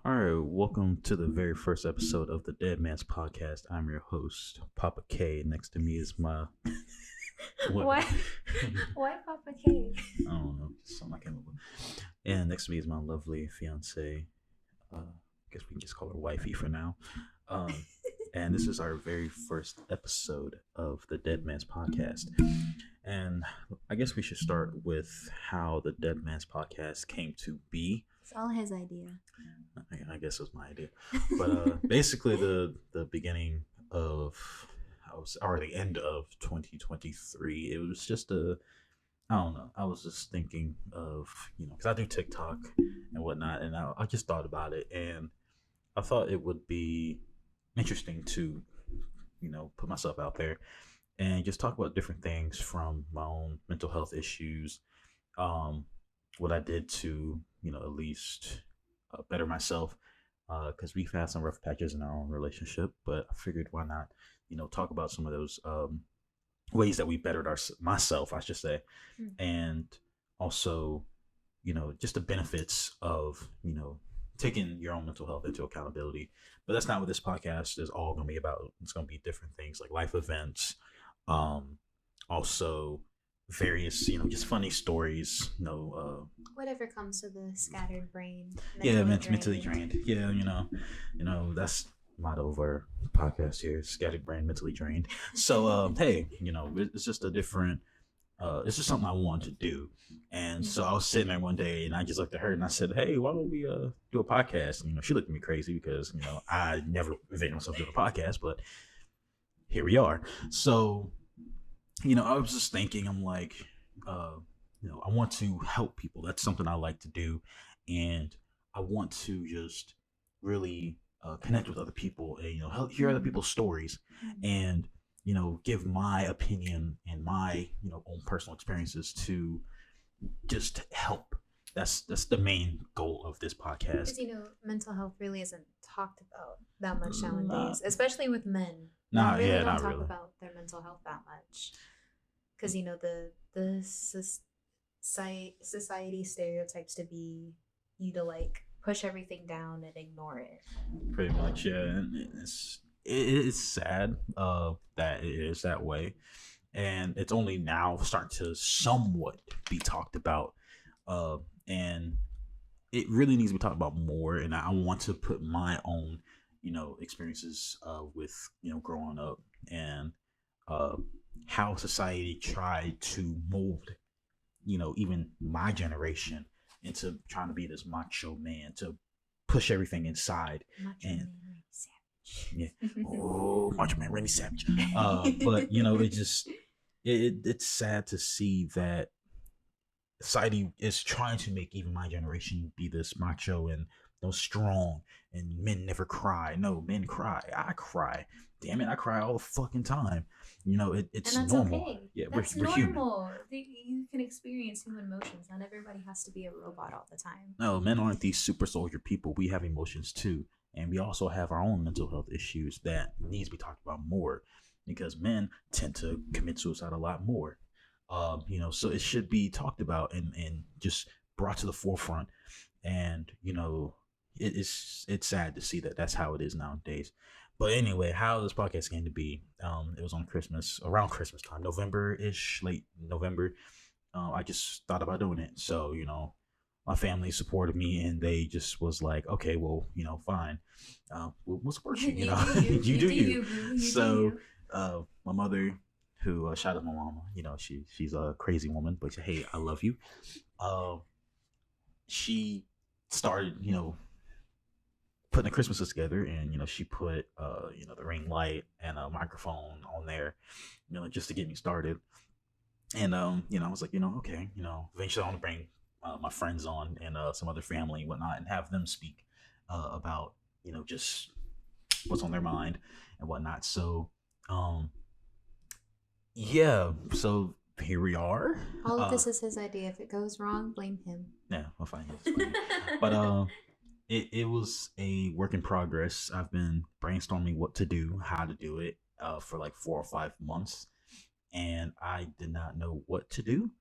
All right, welcome to the very first episode of the Deadman's podcast. I'm your host, Papa K. Next to me is my what? Why? Why Papa K? I don't know, just something I came up with. And next to me is my lovely fiance. I guess we can just call her wifey for now. Um, and this is our very first episode of the Deadman's podcast. And I guess we should start with how the Deadman's podcast came to be. It's all his idea. I guess it was my idea, but basically the beginning of or the end of 2023. It was just I don't know. I was just thinking of because I do TikTok and whatnot, and I just thought about it, and I thought it would be interesting to put myself out there and just talk about different things from my own mental health issues, what I did to at least better myself, because we've had some rough patches in our own relationship, but I figured why not talk about some of those ways that we bettered myself, I should say. And also just the benefits of taking your own mental health into accountability. But that's not what this podcast is all going to be about. It's going to be different things like life events, also various just funny stories, Whatever comes to the scattered brain. Mentally drained. Yeah, that's motto of our podcast here: scattered brain, mentally drained. So hey, it's just a different it's just something I wanted to do. And so I was sitting there one day and I just looked at her and I said, hey, why don't we do a podcast? And, she looked at me crazy because I never envisioned myself doing a podcast, but here we are. So I was just thinking, I'm like, I want to help people. That's something I like to do. And I want to just really connect with other people and, hear other people's stories and, give my opinion and my, own personal experiences to just help. That's the main goal of this podcast. Because, mental health really isn't talked about that much nowadays, especially with men. Not really really. don't talk about their mental health that much. Because, the society stereotypes to be you to like push everything down and ignore it. Pretty much, yeah. And it's sad that it is that way. And it's only now starting to somewhat be talked about. And it really needs to be talked about more. And I want to put my own, experiences with, growing up and how society tried to mold, even my generation into trying to be this macho man, to push everything inside. Macho and man, savage. Yeah. Oh, Macho Man Randy Savage. But it's sad to see that society is trying to make even my generation be this macho and strong, and men never cry. No, men cry. I cry. Damn it, I cry all the fucking time. It's and that's normal. okay. Yeah, that's we're human. normal. You can experience human emotions. Not everybody has to be a robot all the time. No, men aren't these super soldier people. We have emotions too. And we also have our own mental health issues that needs to be talked about more, because men tend to commit suicide a lot more. So it should be talked about and just brought to the forefront. And, it's sad to see that that's how it is nowadays. But anyway, how this podcast came to be, it was on around Christmas time, November-ish, late November. I just thought about doing it. So, my family supported me and they just was like, okay, well, fine. We'll support you, you do you. So, my mother, who shout out my mama, she's a crazy woman, but hey, I love you. She started, putting the Christmases together, and she put the ring light and a microphone on there, just to get me started. And I was like, okay, eventually I want to bring my friends on and some other family and whatnot, and have them speak about just what's on their mind and whatnot. So yeah, so here we are. All of this is his idea. If it goes wrong, blame him. Yeah, I'll find it. But it was a work in progress. I've been brainstorming what to do, how to do it, for like 4 or 5 months, and I did not know what to do.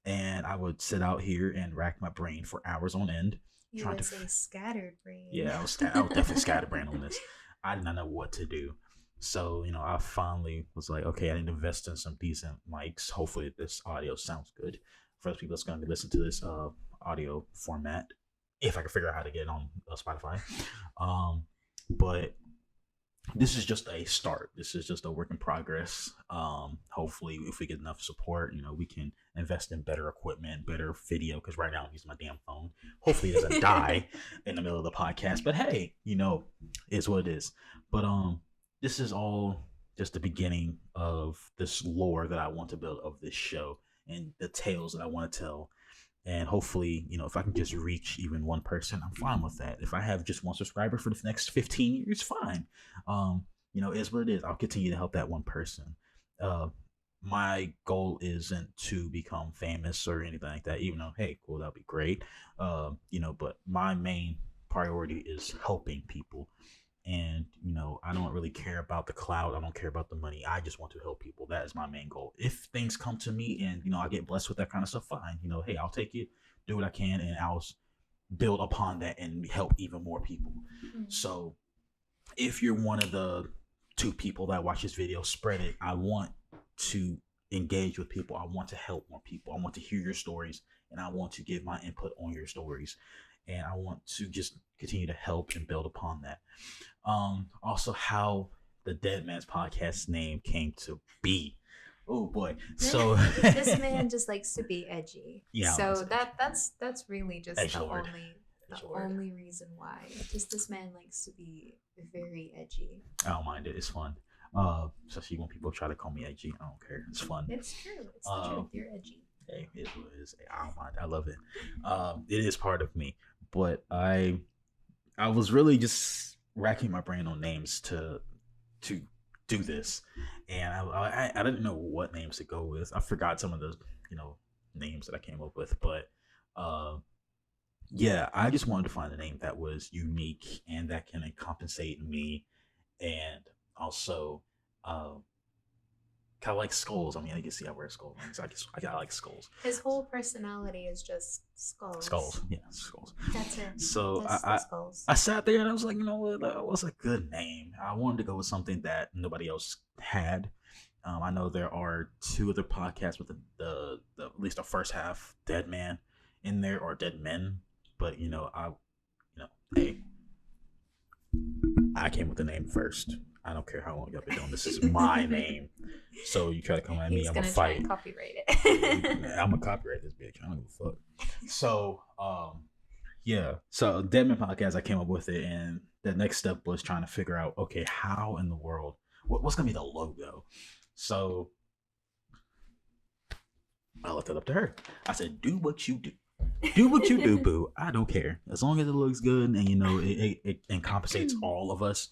And I would sit out here and rack my brain for hours on end, You trying to. was a scatterbrain. Yeah, I was definitely scatterbrained on this. I did not know what to do. So, I finally was like, okay, I need to invest in some decent mics. Hopefully this audio sounds good for those people that's going to be listening to this audio format. If I can figure out how to get it on Spotify. Um, but this is just a start. This is just a work in progress. Hopefully, if we get enough support, we can invest in better equipment, better video. Because right now I'm using my damn phone. Hopefully, it doesn't die in the middle of the podcast. But hey, it's what it is. But this is all just the beginning of this lore that I want to build of this show and the tales that I want to tell. And hopefully, if I can just reach even one person, I'm fine with that. If I have just one subscriber for the next 15 years, fine. It is what it is. I'll continue to help that one person. My goal isn't to become famous or anything like that, even though, hey, cool, that'd be great. But my main priority is helping people. And I don't really care about the cloud. I don't care about the money. I just want to help people. That is my main goal. If things come to me and I get blessed with that kind of stuff, fine. Hey, I'll take it, do what I can, and I'll build upon that and help even more people. So if you're one of the 2 people that watch this video, spread it. I want to engage with people. I want to help more people. I want to hear your stories, and I want to give my input on your stories, and I want to just continue to help and build upon that. Also, how the Deadman's podcast name came to be. Oh boy! So this man just likes to be edgy. Yeah. So that's really just Edgy the Lord. only reason why. Just this man likes to be very edgy. I don't mind it. It's fun. Especially when people try to call me edgy. I don't care. It's fun. It's true. It's the truth. You're edgy. Hey, it is. I don't mind. I love it. It is part of me. But I was really just racking my brain on names to do this, and I didn't know what names to go with. I forgot some of the names that I came up with, but yeah, I just wanted to find a name that was unique and that can compensate me, and also kind of like skulls. I mean, I can see I wear skull rings. I like skulls. His whole personality is just skulls. Skulls, yeah, skulls. That's it. So That's skulls. I sat there and I was like, you know what, that was a good name. I wanted to go with something that nobody else had. I know there are 2 other podcasts with the at least the first half Deadman in there, or Deadmen, but hey, I came with the name first. I don't care how long y'all been doing. This is my name. So you try to come at me, I'm gonna fight. Try and copyright it. I'm gonna copyright this bitch. I don't give a fuck. So yeah. So Deadman podcast, I came up with it, and the next step was trying to figure out, okay, how in the world, what's gonna be the logo? So I left it up to her. I said, do what you do. Do what you do, boo. I don't care. As long as it looks good and it compensates all of us,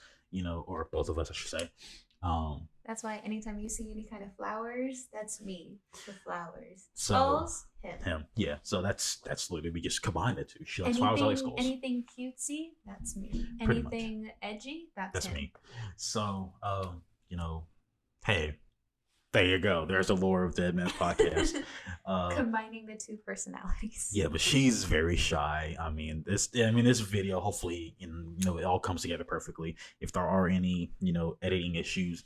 or both of us, I should say. That's why anytime you see any kind of flowers, that's me. The flowers. So, skulls, him. Yeah. So that's literally, we just combined the 2. She likes anything, flowers, I like skulls. Anything cutesy, that's me. Pretty Anything edgy, that's him. me. So hey, there you go. There's the lore of Deadman's podcast. Combining the 2 personalities. Yeah, but she's very shy. I mean, this video, hopefully, it all comes together perfectly. If there are any, editing issues,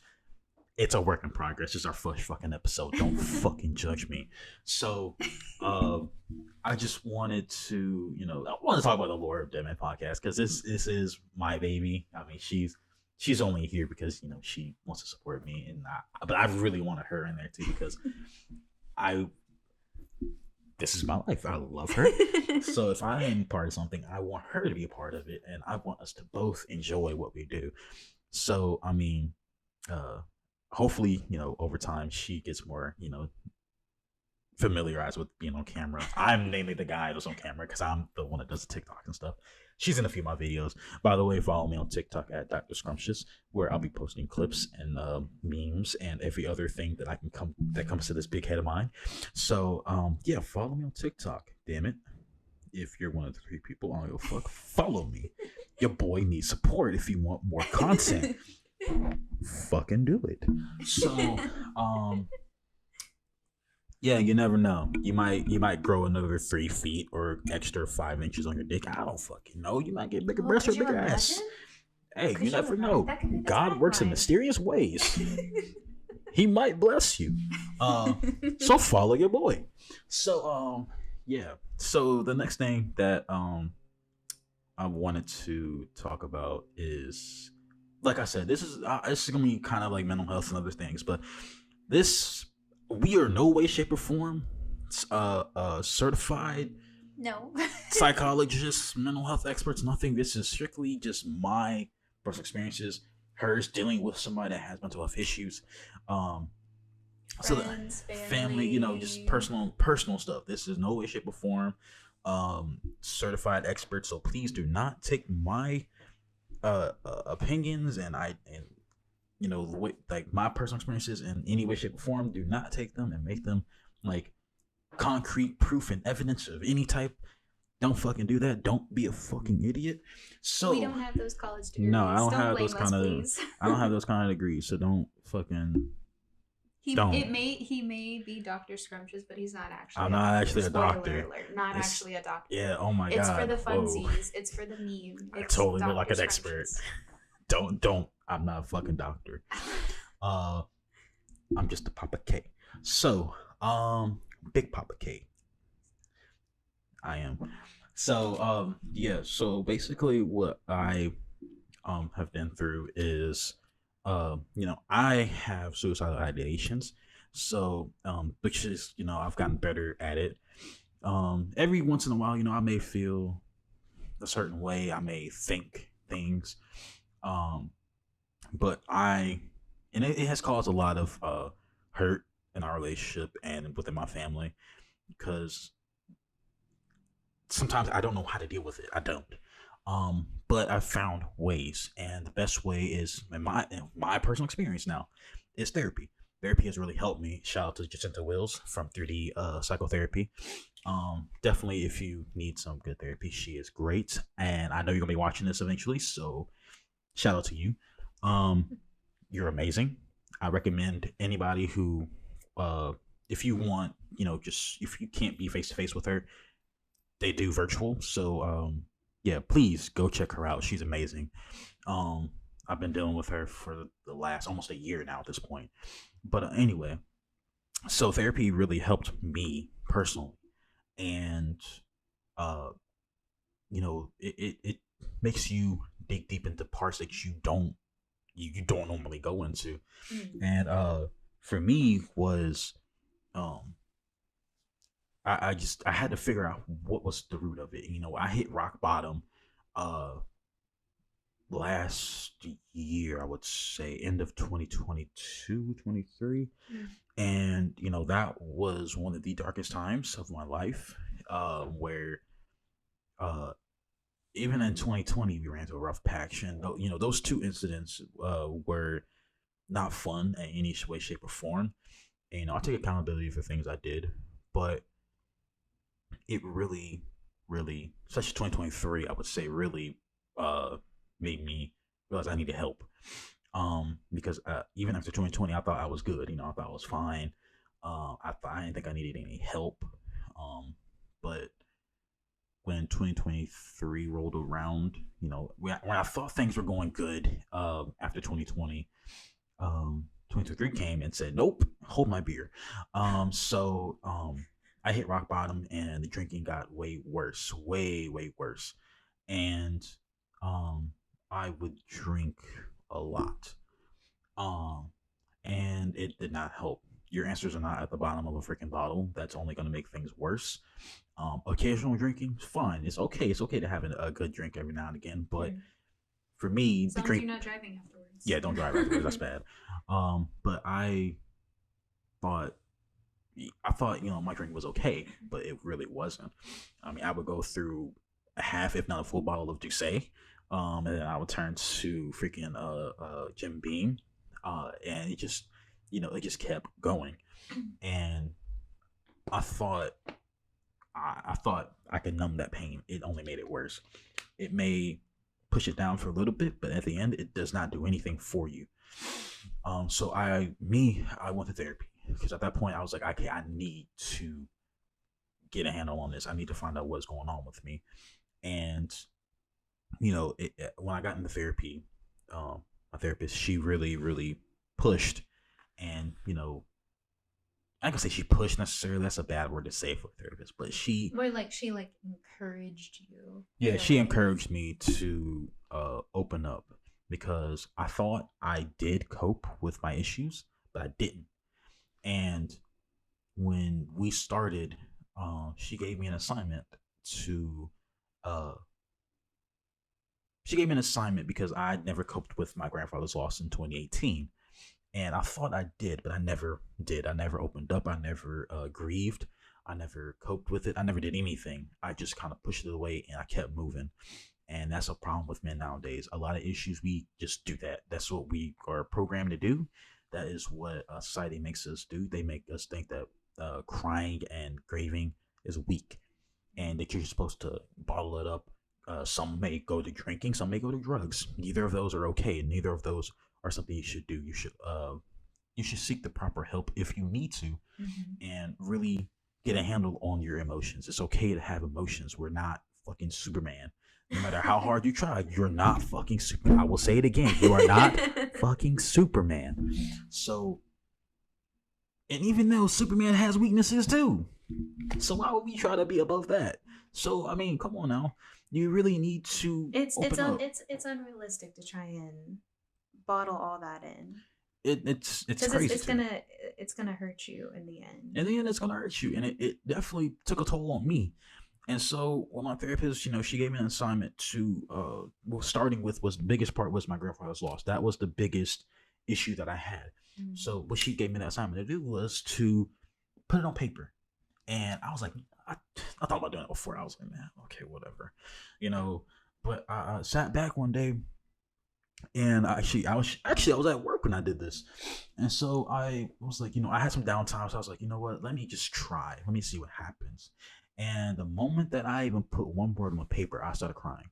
it's a work in progress. It's our first fucking episode. Don't fucking judge me. So, I just wanted to, I want to talk about the lore of Deadman podcast, because this is my baby. I mean, she's only here because she wants to support me, but I really wanted her in there too, because this is my life. I love her. So if I am part of something, I want her to be a part of it, and I want us to both enjoy what we do. So I mean, hopefully, over time she gets more, familiarized with being on camera. I'm mainly the guy that's on camera because I'm the one that does the TikTok and stuff. She's in a few of my videos. By the way, follow me on TikTok at Dr. Scrumptious, where I'll be posting clips and memes and every other thing that comes to this big head of mine. So yeah, follow me on TikTok. Damn it. If you're one of the 3 people, I don't give a fuck. Follow me. Your boy needs support. If you want more content, fucking do it. So Yeah, you never know. You might grow another 3 feet or extra 5 inches on your dick. I don't fucking know. You might get bigger Oh, breasts or could you bigger ass. imagine? Hey, you Could you never imagine? know. That could be the God works in tagline. mysterious ways. He might bless you. So follow your boy. So yeah. So the next thing that I wanted to talk about is, like I said, this is gonna be kind of like mental health and other things, but this we are no way, shape, or form certified No. psychologists, mental health experts, nothing. This is strictly just my personal experiences, hers dealing with somebody that has mental health issues. Um, so the Friends, family, just family. personal stuff. This is no way, shape, or form certified expert. So please do not take my opinions and the way, like my personal experiences in any way, shape, or form. Do not take them and make them like concrete proof and evidence of any type. Don't fucking do that. Don't be a fucking idiot. We So don't have those college no, I degrees. don't Don't have those blame us, kind of please. I don't have those kind of degrees. So don't fucking don't. He may be Dr. Scrumptious, but he's not actually I'm a not doctor. actually a Spoiler doctor. alert, not It's actually a doctor. yeah. Oh my It's for god. the Whoa. funsies. It's for the meme. I It's totally look like Dr. an expert. Scrumptious. Don't. I'm not a fucking doctor. Uh, I'm just a Papa K. So, Big Papa K. I am. So, yeah. So basically, what I have been through is, I have suicidal ideations. So, which is, I've gotten better at it. Every once in a while, I may feel a certain way. I may think things. Um, but it has caused a lot of hurt in our relationship and within my family because sometimes I don't know how to deal with it. I don't. But I've found ways, and the best way is in my personal experience now is therapy. Therapy has really helped me. Shout out to Jacinta Wills from 3D Psychotherapy. Definitely, if you need some good therapy, she is great, and I know you're gonna be watching this eventually, so shout out to you. Um, you're amazing. I recommend anybody who, if you want, just if you can't be face to face with her, they do virtual. So yeah, please go check her out. She's amazing. Um, I've been dealing with her for the last almost a year now at this point. But anyway, so therapy really helped me personally, and uh, it makes you dig deep into parts that you don't normally go into, Mm. and for me was um I had to figure out what was the root of it. I hit rock bottom uh last year, I would say end of 2022, 23. Mm. And that was one of the darkest times of my life, where uh even in 2020 we ran into a rough patch, and those two incidents were not fun in any way, shape, or form. And, I take accountability for things I did, but it really, really, especially 2023, I would say, really uh, made me realize I needed help. Because even after 2020, I thought I was good. I thought I was fine. I didn't think I needed any help. But when 2023 rolled around, when I thought things were going good after 2020, 2023 came and said, "Nope, hold my beer." I hit rock bottom, and the drinking got way worse, way way worse, and um, I would drink a lot, um, and it did not help. Your answers are not at the bottom of a freaking bottle. That's only going to make things worse. Occasional drinking, fine. It's okay. It's okay to have a good drink every now and again, but Mm. for me, As the long as drink, you're not driving afterwards. yeah, don't drive afterwards. That's bad. But thought I thought my drinking was okay, but it really wasn't. I mean, I would go through a half, if not a full bottle of Douce, and then I would turn to freaking Jim Beam, and it just kept going, and I thought I thought I could numb that pain. It only made it worse. It may push it down for a little bit, but at the end, it does not do anything for you. So I went to therapy. because at that point I was like, okay, I need to get a handle on this. I need to find out what's going on with me. And when I got into therapy, my therapist, she really, really pushed, and I can say she pushed necessarily. That's a bad word to say for a therapist, but she, More like she like encouraged you yeah, in a she way. encouraged me to open up because I thought I did cope with my issues, but I didn't. And when we started, she gave me an assignment to uh, she gave me an assignment because I never coped with my grandfather's loss in 2018. And I thought I did, but I never did. I never opened up. I never grieved. I never coped with it. I never did anything. I just kind of pushed it away and I kept moving. And that's a problem with men nowadays. A lot of issues, we just do that. That's what we are programmed to do. That is what society makes us do. They make us think that crying and grieving is weak and that you're supposed to bottle it up. Some may go to drinking, some may go to drugs. Neither of those are okay. Neither of those are something you should do. You should seek the proper help if you need to, Hmm. and really get a handle on your emotions. It's okay to have emotions. We're not fucking Superman. No matter how hard you try, you're not fucking Superman. I will say it again. You are not fucking Superman. So, and even though Superman has weaknesses too, so why would we try to be above that? So I mean, come on now. You really need to open up. It's unrealistic to try and bottle all that in It's because crazy to me. it's gonna hurt you in the end. And then it's gonna hurt you, and it definitely took a toll on me. And so, well, my therapist, she gave me an assignment to, well, starting with was the biggest part was my grandfather's loss. That was the biggest issue that I had. Mm. So, what she gave me that assignment to do was to put it on paper. And I was like, I thought about doing it before. I was like, man, okay, whatever, you know. But I sat back one day, and I was at work when I did this, and so I was like, I had some downtime, so I was like, you know what, let me just try, let me see what happens. And the moment that I even put one word on paper, I started crying.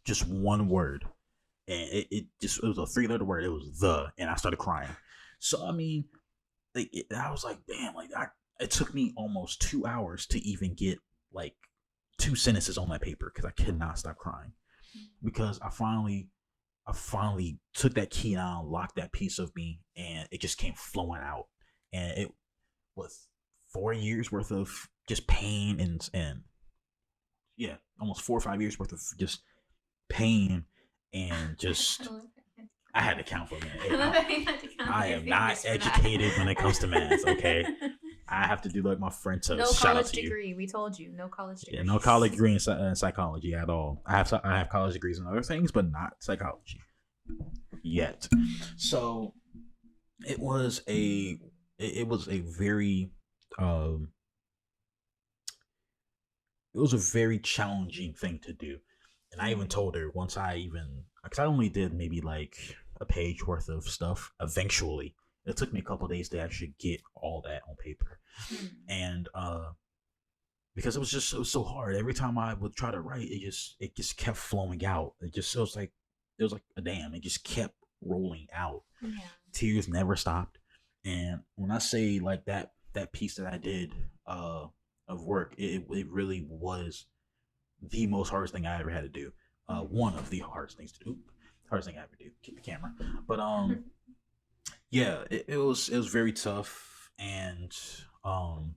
Just one word, and it was a three-letter word. It was the, and I started crying. So I mean, I was like, damn, it took me almost 2 hours to even get like two sentences on that paper because I could not stop crying because I finally took that key down, locked that piece of me, and it just came flowing out. And it was 4 years worth of just pain and yeah, almost 4 or 5 years worth of just pain and just I had to count for a minute. I Hey, love how you had to count I on your am not fingers for educated when it comes to math. Okay, that. I have to do like my friend to No shout out college to you. degree. We told you, no college Yeah, degree. no college degree in psychology at all. I have college degrees in other things, but not psychology yet. So it was a very um it was a very challenging thing to do. And I even Mm. told her once because I only did maybe like a page worth of stuff eventually. It took me a couple days to actually get all that on paper. Mm. And because it was so hard. Every time I would try to write, it just kept flowing out. It was like a dam. It just kept rolling out. Yeah. Tears never stopped. And when I say like that piece that I did of work, it really was the most hardest thing I ever had to do. One of the hardest things to do. Hardest thing I ever do. Keep the camera. But yeah, it was very tough, and um,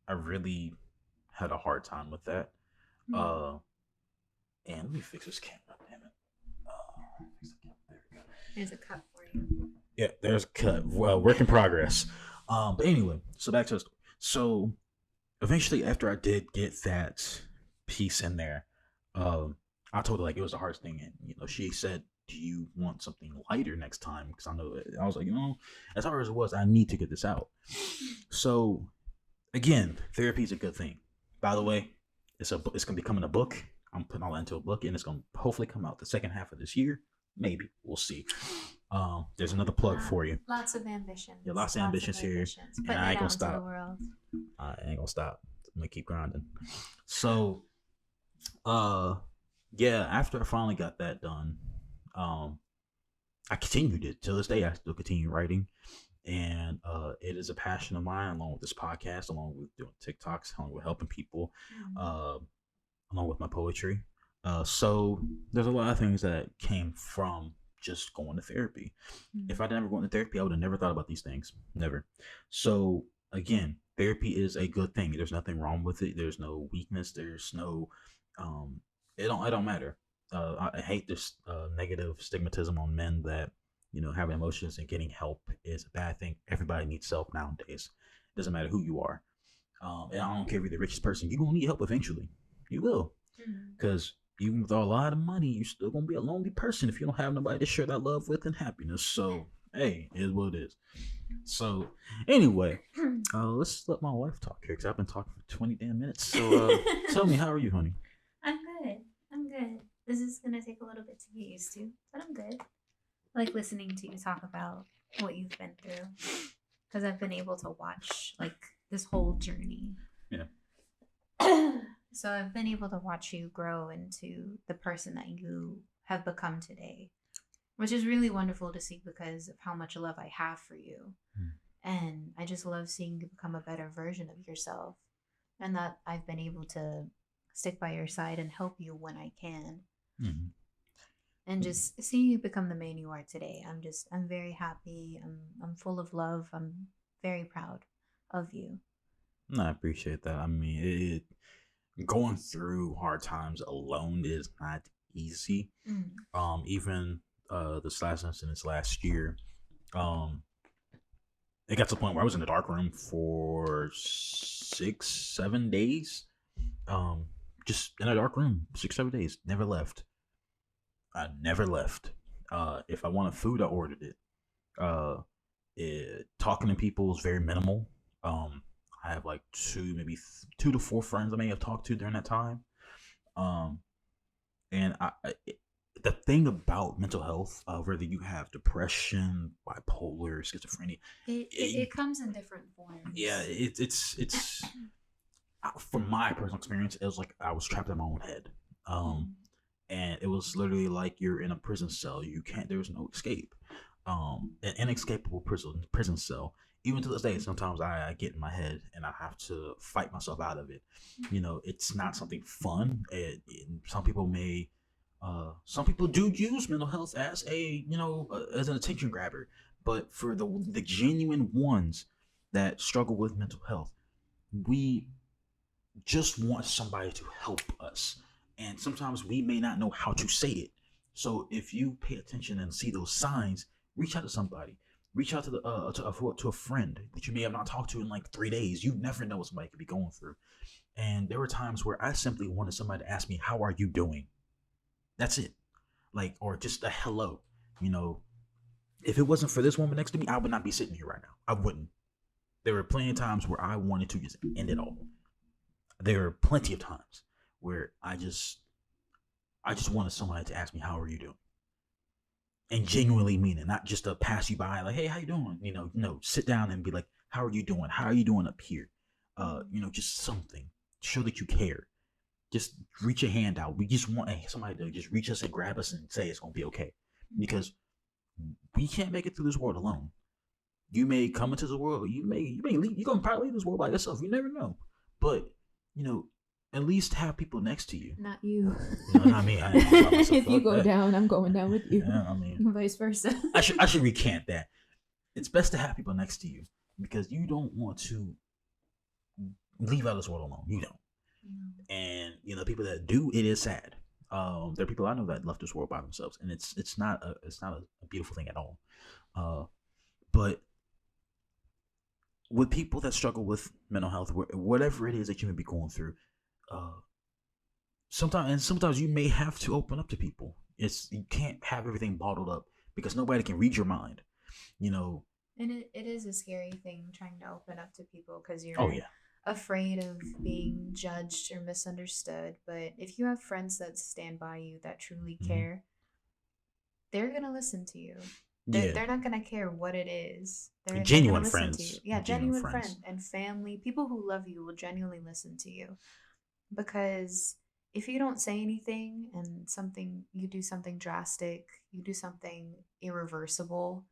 I really had a hard time with that. Mm. Uh, and let me fix this camera. Damn it. Fix the camera. There we go. There's a cup for you. Yeah, there's a cut. Well, work in progress. But anyway, so back to the story. So eventually, after I did get that piece in there, um, I told her like it was the hardest thing, and she said, "Do you want something lighter next time?" Because I know I was like, as hard as it was, I need to get this out. So again, therapy is a good thing. By the way, it's gonna be coming a book. I'm putting all that into a book, and it's gonna hopefully come out the second half of this year. Maybe we'll see. There's another plug for you. Lots of ambitions. Yeah, lots of ambitions here, and Putting I it ain't out gonna into the stop. world. I ain't gonna stop. I'm gonna keep grinding. So, uh, yeah. After I finally got that done, um, I continued it till this day. I still continue writing, and it is a passion of mine, along with this podcast, along with doing TikToks, along with helping people, Mm. uh, along with my poetry. So there's a lot of things that came from just going to therapy. If Mm. I'd never gone to therapy, I would have never thought about these things. Never. So again, therapy is a good thing. There's nothing wrong with it. There's no weakness. There's no um it don't matter. I hate this negative stigmatism on men that having emotions and getting help is a bad thing. Everybody needs help nowadays. It doesn't matter who you are. And I don't care if you're the richest person. You're gonna need help eventually. You will, Mm. because even with a lot of money, you're still gonna be a lonely person if you don't have nobody to share that love with and happiness. So hey, it is what it is. So anyway, let's let my wife talk here because I've been talking for 20 damn minutes. So tell me, how are you, honey? I'm good. I'm good. This is gonna take a little bit to get used to, but I'm good. I like listening to you talk about what you've been through because I've been able to watch like this whole journey. Yeah. So I've been able to watch you grow into the person that you have become today, which is really wonderful to see because of how much love I have for you. And I just love seeing you become a better version of yourself, and that I've been able to stick by your side and help you when I can. Mm-hmm. And just seeing you become the man you are today, I'm very happy. I'm full of love. I'm very proud of you. No, I appreciate that. I mean, going through hard times alone is not easy. Mm. Even this last incident last year, um, it got to the point where I was in the dark room for 6, 7 days. Um, just in a dark room, 6, 7 days. Never left. I never left. If I wanted food, I ordered it. Uh, Talking to people is very minimal. I have like maybe 2 to 4 friends I may have talked to during that time. Um, and the thing about mental health, whether you have depression, bipolar, schizophrenia, It it, comes in different yeah, forms. it's from my personal experience, it was like I was trapped in my own head. Um, Mm. and it was literally like you're in a prison cell. You can't. There's no escape. An inescapable prison cell. Even to this day, sometimes I get in my head and I have to fight myself out of it. It's not something fun. Some people may, some people do use mental health as as an attention grabber. But for the genuine ones that struggle with mental health, we just want somebody to help us. And sometimes we may not know how to say it. So if you pay attention and see those signs, reach out to somebody. Reach out to to a friend that you may have not talked to in like 3 days. You never know what somebody could be going through. And there were times where I simply wanted somebody to ask me, "How are you doing?" That's it. Like, or just a hello. You know, if it wasn't for this woman next to me, I would not be sitting here right now. I wouldn't. There were plenty of times where I wanted to just end it all. There are plenty of times where I just wanted somebody to ask me, "How are you doing?" and genuinely mean it, not just to pass you by like, "Hey, how you doing?" No, sit down and be like, "How are you doing? How are you doing up here?" Just something. Show that you care. Just reach a hand out. We just want somebody to just reach us and grab us and say it's gonna be okay, because we can't make it through this world alone. You may come into the world. You may leave. You're gonna probably leave this world by yourself. You never know. But you know, at least have people next to you. Not you. Not me. I ain't by myself. If you Fuck go that. down, I'm going down with you. Yeah, I mean, Vice versa. I should recant that. It's best to have people next to you because you don't want to leave out this world alone. You don't. And people that do, it is sad. There are people I know that left this world by themselves, and it's not a beautiful thing at all. Uh, but with people that struggle with mental health, whatever it is that you may be going through, uh, sometimes you may have to open up to people. You can't have everything bottled up because nobody can read your mind. You know. And it is a scary thing trying to open up to people because Oh you're yeah. afraid of being judged or misunderstood. But if you have friends that stand by you that truly Mm-hmm. care, they're gonna listen to you. They're, Yeah. they're not gonna care what it is. They're gonna Genuine listen to you. friends. Yeah, Genuine genuine friend friends. and family, people who love you will genuinely listen to you. Because if you don't say anything and you do something drastic, you do something irreversible,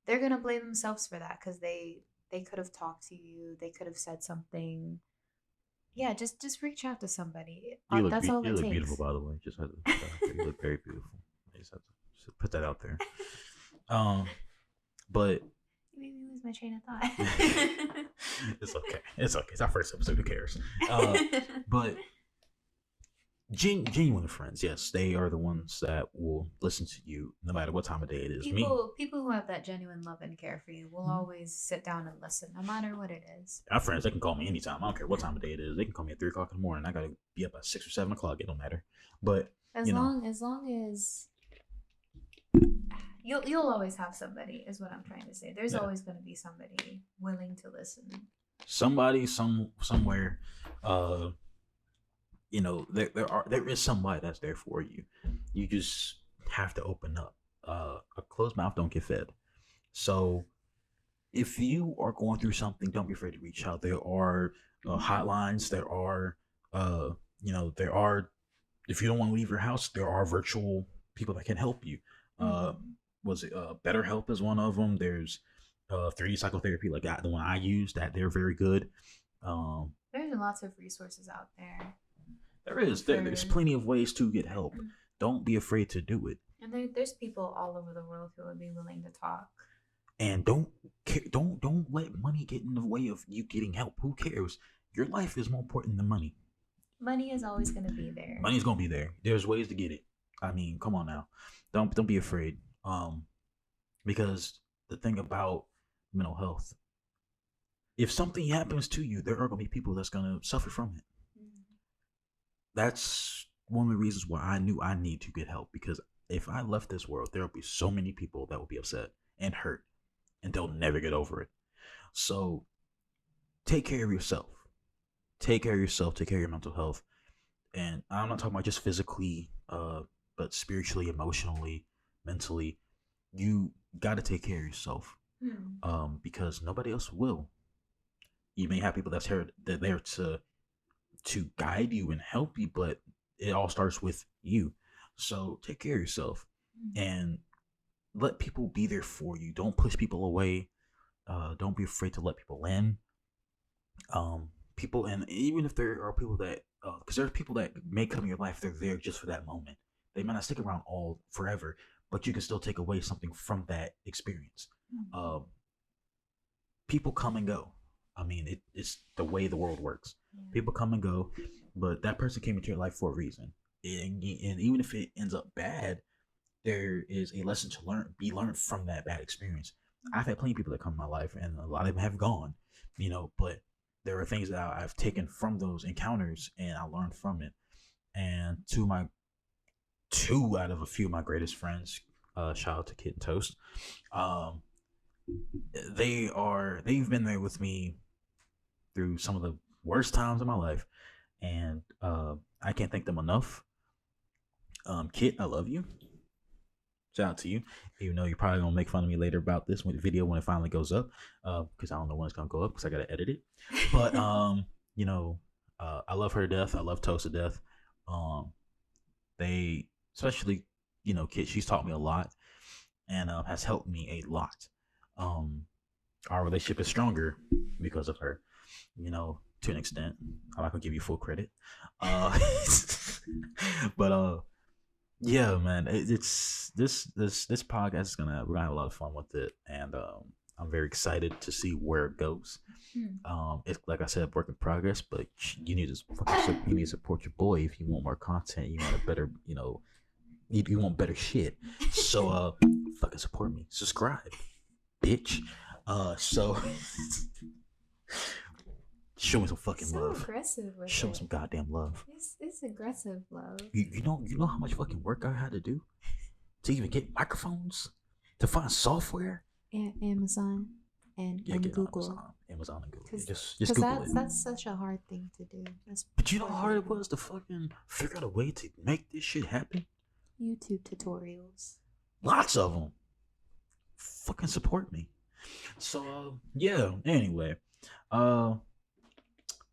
they're gonna blame themselves for that because they could have talked to you, they could have said something. Yeah, just reach out to somebody. That's all You it look beautiful, takes. by the way. Just had to put that out there. You look very beautiful. I just had to just put that out there. Um, but You made me lose my train of thought. it's okay. It's okay. It's our first episode. Who cares? But genuine friends, yes, they are the ones that will listen to you no matter what time of day it is. Me, people who have that genuine love and care for you will always sit down and listen, no matter what it is. our friends, they can call me anytime. I don't care what time of day it is. They can call me at 3 o'clock in the morning. I gotta be up at 6 or 7 o'clock. It don't matter. But As you know, long as you'll always have somebody, is what I'm trying to say. There's yeah, always going to be somebody willing to listen. somebody, somewhere, there is somebody that's there for you. You just have to open up. A closed mouth don't get fed. So if you are going through something, don't be afraid to reach out. There are hotlines. There are, uh, there are. If you don't want to leave your house, there are virtual people that can help you. Uh, was it BetterHelp is one of them. There's 3D psychotherapy, like the one I use. That they're very good. There's lots of resources out there. There's plenty of ways to get help. Don't be afraid to do it. And there's people all over the world who would be willing to talk. And don't let money get in the way of you getting help. Who cares? Your life is more important than money. Money is always going to be there. Money's gonna be there. There's ways to get it. I mean, come on now. Don't be afraid. Because the thing about mental health, if something happens to you, there are gonna be people that's gonna suffer from it. That's one of the reasons why I knew I need to get help, because if I left this world, there will be so many people that will be upset and hurt, and they'll never get over it. So take care of yourself. Take care of yourself. Take care of your mental health. And I'm not talking about just physically, but spiritually, emotionally, mentally. You got to take care of yourself, because nobody else will. You may have people that's there to guide you and help you, but it all starts with you. So take care of yourself and let people be there for you. Don't push people away. Don't be afraid to let people in. People, and even if there are people that, because there's people that may come in your life, they're there just for that moment. They might not stick around all forever, but you can still take away something from that experience. People come and go. I mean, it's the way the world works. People come and go, but that person came into your life for a reason. And even if it ends up bad, there is a lesson to be learned from that bad experience. I've had plenty of people that come in my life, and a lot of them have gone, but there are things that I've taken from those encounters, and I learned from it. And two out of a few of my greatest friends, shout out to Kid and Toast, they've been there with me through some of the worst times of my life, and I can't thank them enough. Kit, I love you. Shout out to you, even though you're probably gonna make fun of me later about this video when it finally goes up, because I don't know when it's gonna go up because I gotta edit it. But I love her to death. I love Toast to death. They, especially, Kit, she's taught me a lot and has helped me a lot. Our relationship is stronger because of her, to an extent. I'm not gonna give you full credit, but yeah, man, it's this podcast is we're gonna have a lot of fun with it, and I'm very excited to see where it goes. It's like I said, work in progress, but you need to support your boy if you want more content. You want a better, you want better shit. So fucking support me, subscribe, bitch. So show me some fucking love. Aggressive with Show me some goddamn love. It's aggressive love. You know how much fucking work I had to do to even get microphones, to find software. And Amazon and Google. Amazon and Google. Just Google it. That's such a hard thing to do. But you know how hard it was to fucking figure out a way to make this shit happen? YouTube tutorials. Lots of them. Fucking support me. So yeah. Anyway, yeah,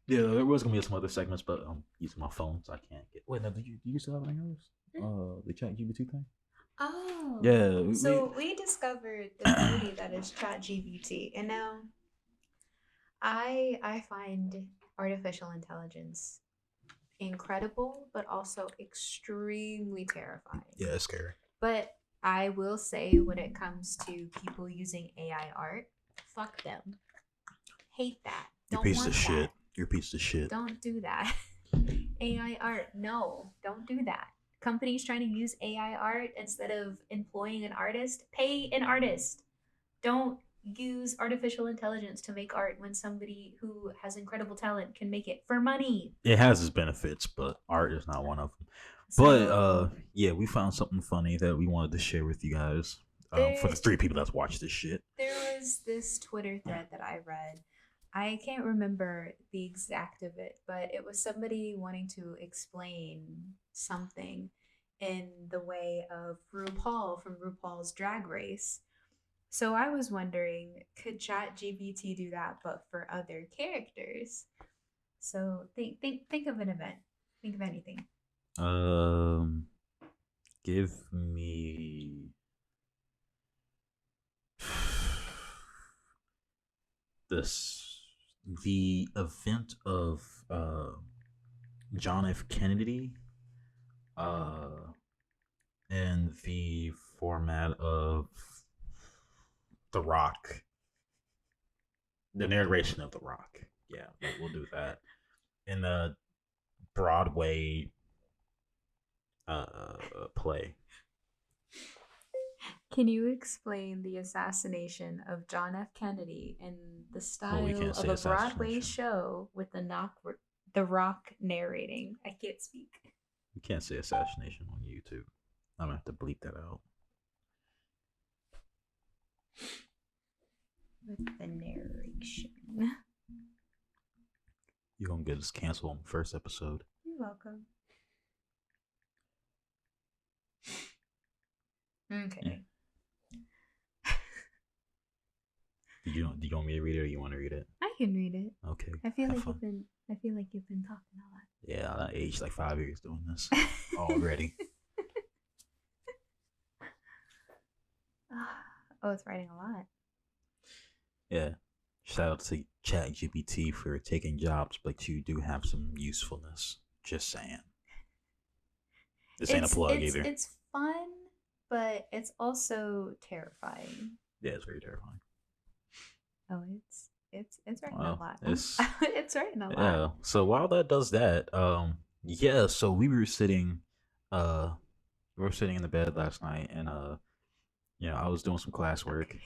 there was gonna be some other segments, but I'm using my phone, so I can't get. Wait, no, do you still have any of those? The chat GPT thing. Oh, Yeah, so we discovered the beauty that is ChatGPT, and now I find artificial intelligence incredible, but also extremely terrifying. yeah, it's scary. But I will say, when it comes to people using AI art, fuck them. Hate that. You're a Don't piece of want that. shit. You're a piece of shit. Don't do that. AI art, no, don't do that. Companies trying to use AI art instead of employing an artist, pay an artist. Don't use artificial intelligence to make art when somebody who has incredible talent can make it for money. It has its benefits, but art is not one of them. But So yeah, we found something funny that we wanted to share with you guys. For there the three people that's watched this shit. there was this Twitter thread that I read. I can't remember the exact of it, but it was somebody wanting to explain something in the way of RuPaul from RuPaul's Drag Race. So I was wondering, could ChatGPT do that but for other characters? So think of an event. Think of anything. Um, give me this the event of John F. Kennedy uh in the format of The Rock, the narration of The Rock. Yeah, we'll do that in the Broadway play. Can you explain the assassination of John F. Kennedy in the Well, we style can't of say a Broadway assassination. show with the Rock narrating? I can't speak. We can't say assassination on YouTube. I'm gonna have to bleep that out. With the narration. You're gonna get us canceled on the first episode. You're welcome. Okay. Do you want me to read it or you want to read it? I can read it. Okay. I feel have like fun. you've been talking a lot. Yeah, I aged like 5 years doing this already. Oh, it's writing a lot. Yeah. Shout out to ChatGPT for taking jobs, but you do have some usefulness. Just saying. This ain't a plug either. It's fun, but it's also terrifying. Yeah, it's very terrifying. Oh, it's writing a Well, lot. it's It's writing a lot. yeah. So while that does that, yeah. So we were sitting in the bed last night, and I was doing some classwork,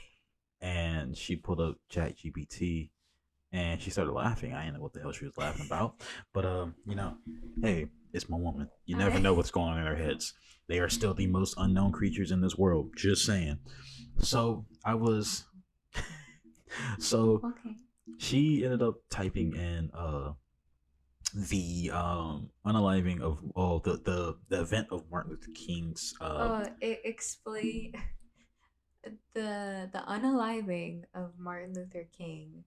and she pulled up ChatGPT, and she started laughing. I didn't know what the hell she was laughing about, but hey, it's my woman. You never know what's going on in their heads. They are still the most unknown creatures in this world. Just saying. So I was, so Okay. she ended up typing in the unaliving of the event of Martin Luther King's Explain the unaliving of Martin Luther King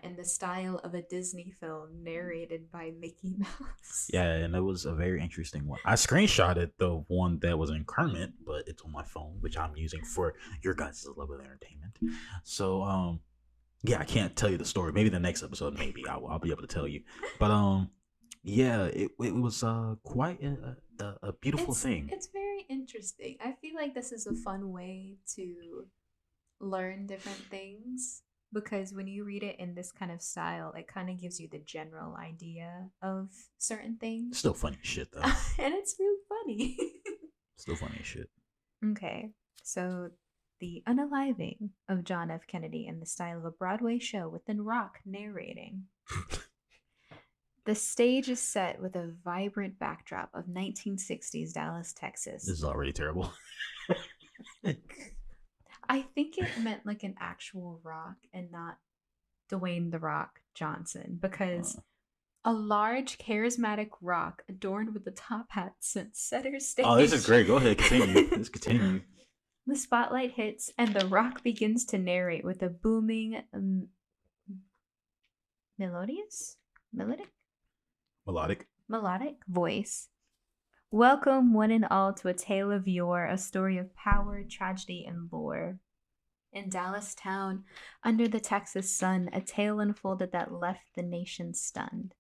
in the style of a Disney film narrated by Mickey Mouse. yeah, and it was a very interesting one. I screenshotted the one that was in Kermit, but it's on my phone, which I'm using for your guys' level of entertainment. So yeah, I can't tell you the story. Maybe the next episode, maybe I'll be able to tell you. But yeah, it was quite a beautiful thing. It's very interesting. I feel like this is a fun way to learn different things, because when you read it in this kind of style, it kind of gives you the general idea of certain things. Still funny as shit though. And it's really funny. Still funny as shit. Okay, so the unaliving of John F. Kennedy in the style of a Broadway show with The Rock narrating. The stage is set with a vibrant backdrop of 1960s Dallas, Texas. This is already terrible. I think it meant like an actual rock and not Dwayne the Rock Johnson, because a large, charismatic rock adorned with a top hat sits center stage. Oh, this is great. Go ahead, continue. Let's continue. The spotlight hits, and the rock begins to narrate with a booming, melodic Melodic. voice. Welcome, one and all, to A Tale of Yore, a story of power, tragedy, and lore. In Dallas town, under the Texas sun, a tale unfolded that left the nation stunned.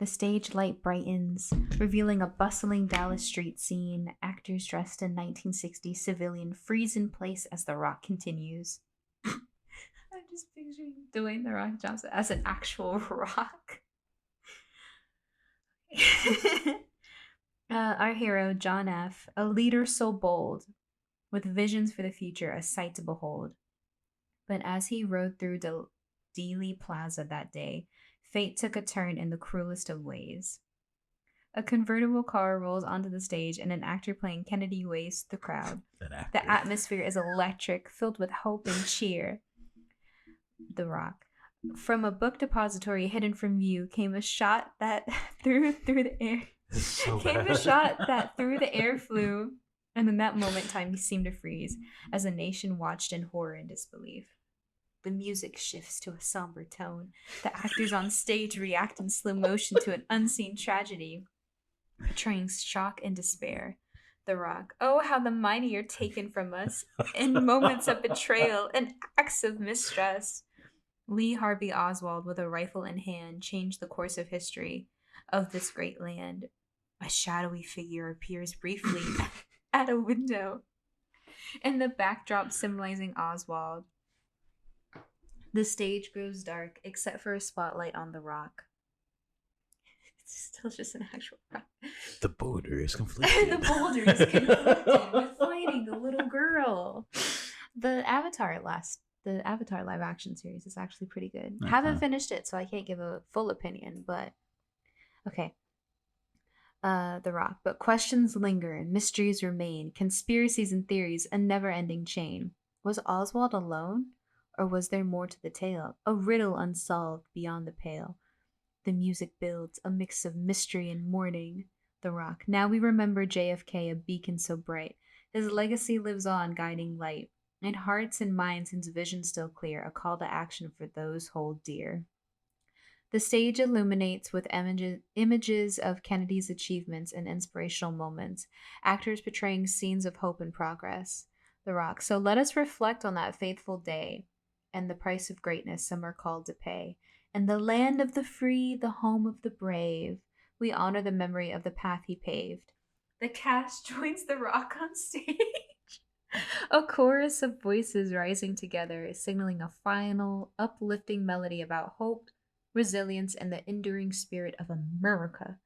The stage light brightens, revealing a bustling Dallas street scene. Actors dressed in 1960s civilian freeze in place as the rock continues. I'm just picturing Dwayne The Rock Johnson as an actual rock. Our hero, John F., a leader so bold, with visions for the future, a sight to behold. But as he rode through Dealey Plaza that day, fate took a turn in the cruelest of ways. A convertible car rolls onto the stage, and an actor playing Kennedy waves the crowd. An The actor. atmosphere is electric, filled with hope and cheer. The Rock. From a book depository hidden from view came a shot that through the air. So Came bad. a shot that through the air flew, and in that moment time seemed to freeze as the nation watched in horror and disbelief. The music shifts to a somber tone. The actors on stage react in slow motion to an unseen tragedy, portraying shock and despair. The Rock. Oh, how the mighty are taken from us in moments of betrayal and acts of mistrust. Lee Harvey Oswald, with a rifle in hand, changed the course of history of this great land. A shadowy figure appears briefly at a window, in the backdrop symbolizing Oswald. The stage grows dark, except for a spotlight on the rock. It's still just an actual rock. The boulder is conflicted. The boulder is conflicted with fighting the little girl. The Avatar live action series is actually pretty good. Okay. Haven't finished it, so I can't give a full opinion, but okay. The Rock. But questions linger and mysteries remain, conspiracies and theories, a never ending chain. Was Oswald alone? Or was there more to the tale? A riddle unsolved beyond the pale. The music builds, a mix of mystery and mourning. The Rock. Now we remember JFK, a beacon so bright. His legacy lives on, guiding light. In hearts and minds, his vision still clear, a call to action for those hold dear. The stage illuminates with images of Kennedy's achievements and inspirational moments, actors portraying scenes of hope and progress. The Rock. So let us reflect on that faithful day and the price of greatness some are called to pay. In the land of the free, the home of the brave, we honor the memory of the path he paved. The cast joins The Rock on stage. A chorus of voices rising together, signaling a final, uplifting melody about hope, resilience, and the enduring spirit of America.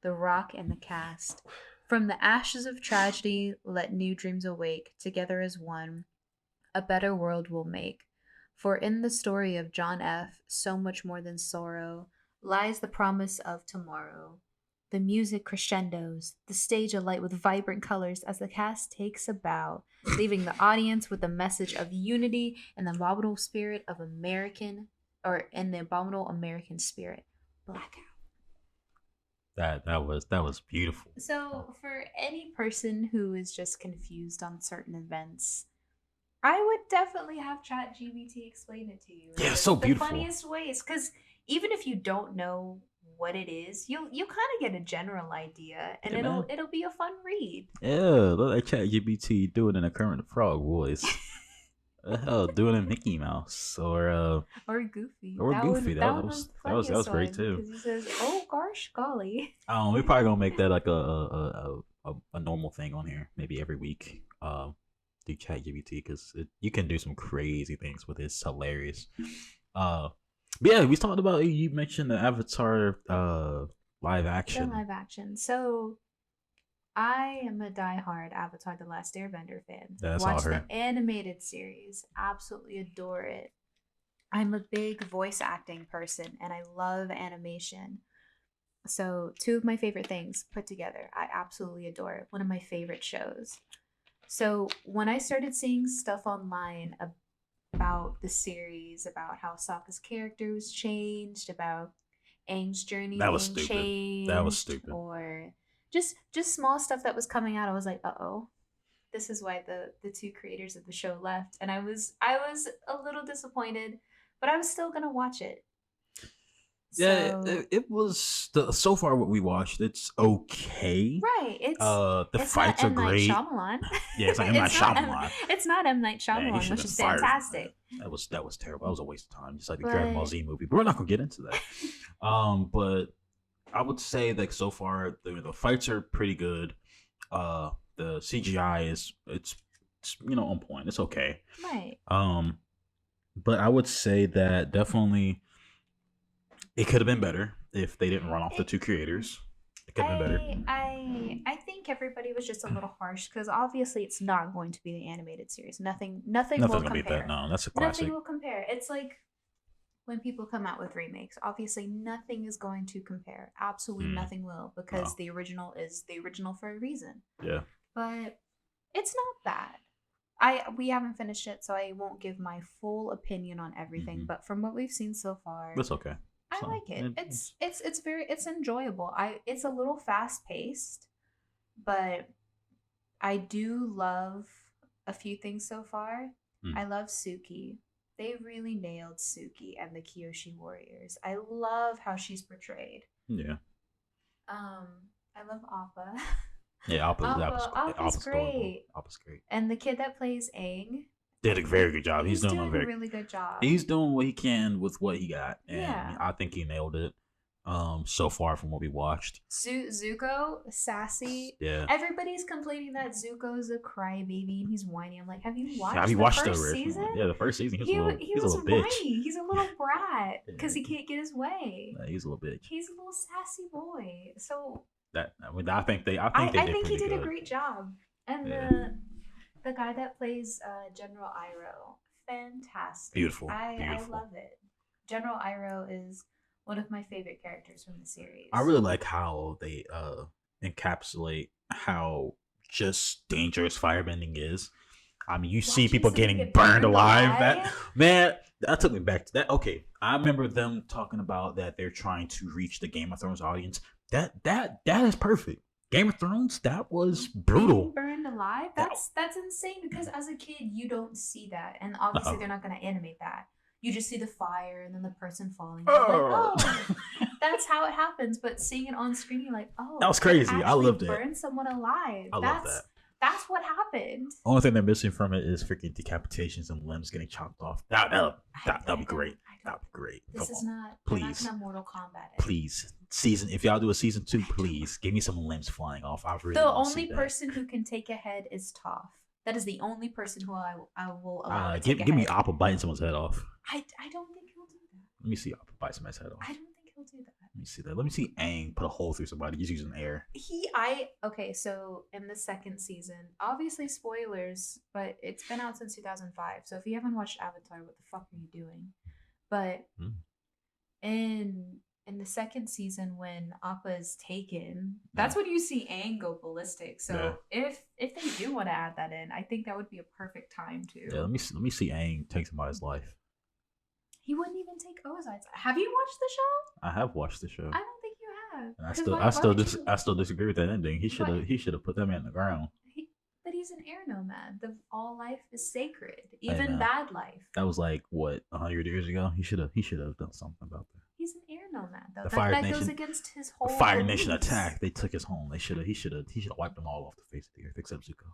The Rock and the cast. From the ashes of tragedy, let new dreams awake. Together as one, a better world we'll make. For in the story of John F., so much more than sorrow, lies the promise of tomorrow. The music crescendos, the stage alight with vibrant colors as the cast takes a bow, leaving the audience with a message of unity and the abominable spirit of American, or in the abominable American spirit. Blackout. That was beautiful. So, for any person who is just confused on certain events, I would definitely have ChatGPT explain it to you. Yeah, so beautiful. The funniest ways, because even if you don't know what it is, you kind of get a general idea, and Yeah, it'll be a fun read. Yeah, look like ChatGPT do it in a Kermit the Frog voice. Hell, do it in Mickey Mouse Or Goofy. or Goofy. That one was the funniest that was great one, too. because he says, "Oh gosh, golly." We probably gonna make that like a normal thing on here, maybe every week. Do ChatGPT because you can do some crazy things with it. It's hilarious. But yeah, we talked about you mentioned the Avatar live action. The live action. So I am a diehard Avatar: The Last Airbender fan. That's all Watch the her. animated series. Absolutely adore it. I'm a big voice acting person and I love animation. So, two of my favorite things put together. I absolutely adore it. One of my favorite shows. So, when I started seeing stuff online about the series, about how Sokka's character was changed, about Aang's journey That was being stupid. changed, That was stupid. or just small stuff that was coming out, I was like, "Uh-oh. This is why the two creators of the show left." And I was a little disappointed, but I was still going to watch it. Yeah, So it was so far what we watched. It's okay. right, The it's not fights are M Night great. Shyamalan. Yeah, it's like M Night Shyamalan. It's not M Night Man, he Shyamalan, should which have is been fired. fantastic. That was terrible. That was a waste of time. Just like the Dragon Ball But Z movie. But we're not gonna get into that. But I would say that so far the fights are pretty good. The CGI it's on point. It's okay. right. Um, but I would say that definitely it could have been better if they didn't run off the It, two creators. It could have been better. I think everybody was just a little harsh because obviously it's not going to be the animated series. Nothing will Nothing's gonna beat that. compare. No, that's a Nothing classic. will compare. It's like when people come out with remakes. Obviously, nothing is going to compare. Absolutely Mm, nothing will because no. the original is the original for a reason. Yeah. But it's not bad. We haven't finished it, so I won't give my full opinion on everything. Hmm. But from what we've seen so far, That's okay. I So like it. It's enjoyable. It's a little fast paced, but I do love a few things so far. mm, I love Suki. They really nailed Suki and the Kyoshi warriors. I love how she's portrayed. yeah. Um, I love Appa. Yeah, Appa's Appa's adorable. great. Appa's great. And the kid that plays Aang, Did a very good job. he's doing a really good job. He's doing what he can with what he got, and Yeah. I think he nailed it. So far from what we watched. Zuko, sassy. Yeah. Everybody's complaining that Zuko's a crybaby and he's whiny. I'm like, have you watched Have you the watched the first original? season? Yeah, the first season He was was a little bitch. whiny. He's a little brat because Yeah. he can't get his way. Yeah, he's a little bitch. He's a little sassy boy. So I think they I think he pretty did good. a great job. And Yeah. the guy that plays General Iroh, fantastic. Beautiful. I Beautiful. love it. General Iroh is one of my favorite characters from the series. I really like how they encapsulate how just dangerous firebending is. I mean, you see Watching people somebody getting get burned burned alive. alive? That took me back to that. Okay, I remember them talking about that they're trying to reach the Game of Thrones audience. That is perfect. Game of Thrones, that was brutal. Being burned alive? That's insane because as a kid you don't see that, and obviously Uh-oh. they're not going to animate that. You just see the fire and then the person falling. You're like, oh, that's how it happens. But seeing it on screen, you're like, oh, That was they crazy. I actually loved it. Burn someone alive. I love that. That's what happened. Only thing they're missing from it is freaking decapitations and limbs getting chopped off. That'd be great. That'd be great. This is not. Please. We're not gonna Mortal Kombat it. Please, if y'all do a season 2, please give me some limbs flying off. I really The want to see only that. person who can take a head is Toph. That is the only person who I will allow to give take a me head. Appa biting someone's head off. I don't think he'll do that. Let me see Appa bite somebody's head off. I don't think he'll do that. Let me see that. Let me see Aang put a hole through somebody just using air. Okay, so in the second season, obviously spoilers, but it's been out since 2005. So if you haven't watched Avatar, what the fuck are you doing? But in the second season when Appa is taken, that's when you see Aang go ballistic. So if they do want to add that in, I think that would be a perfect time to. Yeah, let me see Aang take somebody's life. He wouldn't even take Ozai's. Have you watched the show? I have watched the show. I don't think you have. And I still disagree with that ending. He should have put that man in the ground. But he's an air nomad. All life is sacred, even bad life. That was like what 100 years ago. He should have done something about that. He's an air nomad, though. The Fire that Nation goes against his whole. The Fire beliefs. Nation attack. They took his home. He should have wiped them all off the face of the earth except Zuko.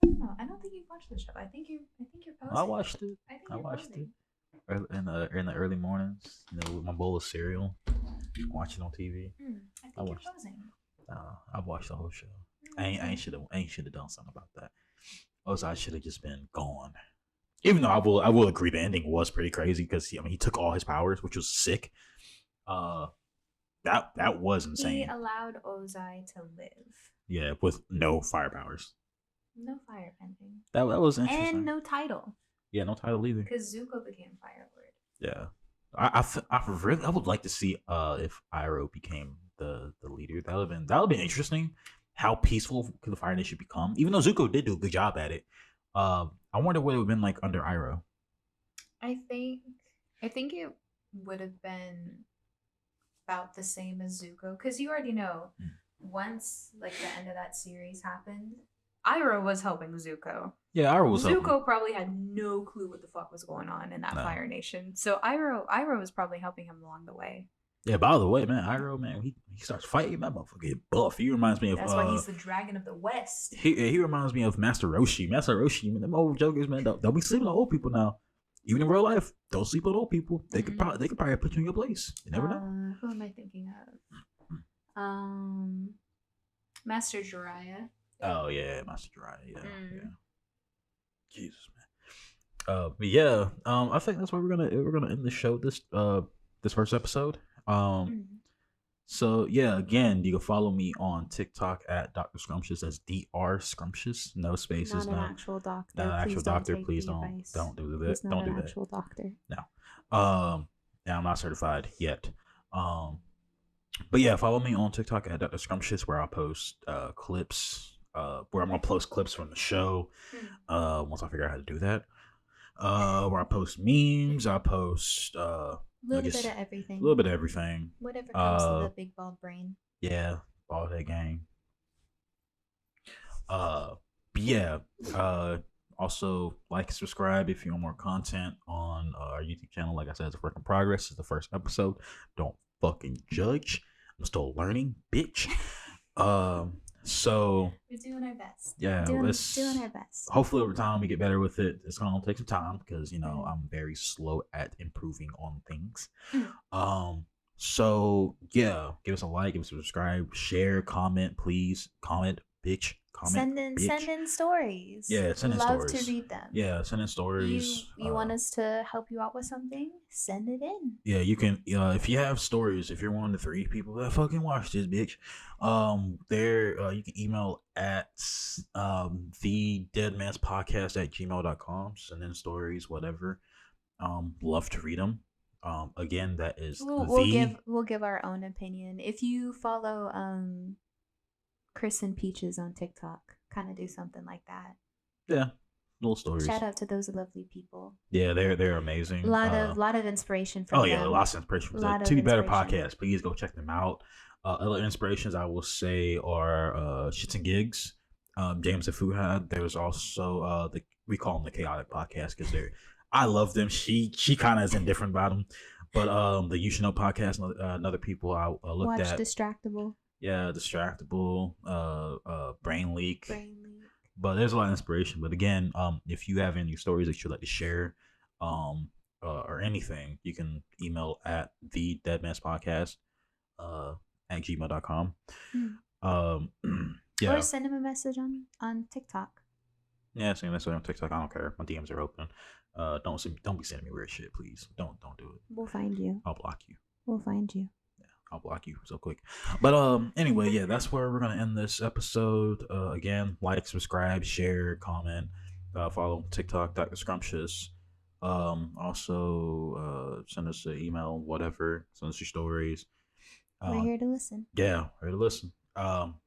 No, I don't think you've watched the show. I think you're posting. I watched it. I watched it in the early mornings. With my bowl of cereal, watching on TV. I think you're posing. I watched the whole show. I should have done something about that. Ozai should have just been gone. Even though I will agree the ending was pretty crazy because he took all his powers, which was sick. That was insane. He allowed Ozai to live. Yeah, with no fire powers. No fire pending. That was interesting. And no title. Yeah, no title either. Because Zuko became Fire Lord. Yeah, I would like to see if Iroh became the leader. That would have been interesting. How peaceful could the Fire Nation become? Even though Zuko did do a good job at it. I wonder what it would have been like under Iroh. I think it would have been about the same as Zuko, because you already know once like the end of that series happened, Iroh was helping Zuko. Yeah, Iroh was helping. Zuko probably had no clue what the fuck was going on in that No. Fire Nation. So Iroh was probably helping him along the way. Yeah, by the way, man, Iroh, man, he starts fighting, that motherfucker get buff. He reminds me of That's why he's the Dragon of the West. he reminds me of Master Roshi. Master Roshi, man, them old jokers, man, don't be sleeping on old people now. Even in real life, don't sleep on old people. They could probably put you in your place. You never know. Who am I thinking of? Master Jiraiya. Oh yeah, Master Jiraiya. Yeah. Jesus, man. But yeah, I think that's why we're gonna end the show this first episode. So yeah, again, you can follow me on TikTok at Dr. Scrumptious. That's Dr. Scrumptious, no spaces. Not an actual doctor. Not an actual doctor. Please don't do that. He's not don't do an that. actual doctor. No. Yeah, I'm not certified yet. But yeah, follow me on TikTok at Dr. Scrumptious, where I'll post clips. Where I'm gonna post clips from the show. Once I figure out how to do that. Where I post memes, I post a little bit of everything. A little bit of everything. Whatever comes to the big bald brain. Yeah, bald head gang. But yeah. Also like, subscribe if you want more content on our YouTube channel. Like I said, it's a work in progress. It's the first episode. Don't fucking judge. I'm still learning, bitch. So we're doing our best. Yeah, doing our best. Hopefully over time we get better with it. It's gonna take some time because I'm very slow at improving on things. So yeah, give us a like, give us a subscribe, share, comment, please. Comment, bitch. Comment. Send in stories. Yeah, send in stories. Love to read them. Yeah, send in stories. You want us to help you out with something? Send it in. Yeah, you can. If you have stories, if you're one of the 3 people that fucking watch this, bitch, you can email at the deadmanspodcast@gmail.com. Send in stories, whatever. Love to read them. Again, that is we'll give our own opinion. If you follow Chris and Peaches on TikTok, kind of do something like that. Yeah, little stories. Shout out to those lovely people. Yeah, they're amazing. A lot of inspiration from them. Yeah, lots of inspiration from them. To Be Better podcast. Please go check them out. Other inspirations I will say are Shits and Gigs, James and Fuhad. There's also we call them the Chaotic Podcast because I love them. She kind of is indifferent about them, but the You Should Know podcast and other people I looked at. Watch Distractable. Yeah, Distractable, Brain Leak. But there's a lot of inspiration. But again, if you have any stories that you'd like to share, or anything, you can email at the deadmanspodcast at gmail.com. Yeah. Or send him a message on TikTok. Yeah, send a message on TikTok. I don't care. My DMs are open. Don't be sending me weird shit, please. Don't do it. We'll find you. I'll block you. We'll find you. I'll block you so quick. But anyway, yeah, that's where we're gonna end this episode. Again, like, subscribe, share, comment, follow TikTok, Dr. Scrumptious. Also send us an email, whatever. Send us your stories. We're here to listen. Yeah, we're here to listen.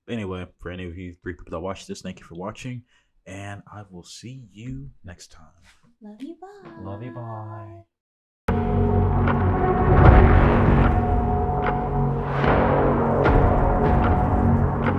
Anyway, for any of you 3 people that watch this, thank you for watching, and I will see you next time. Love you, bye. Love you, bye.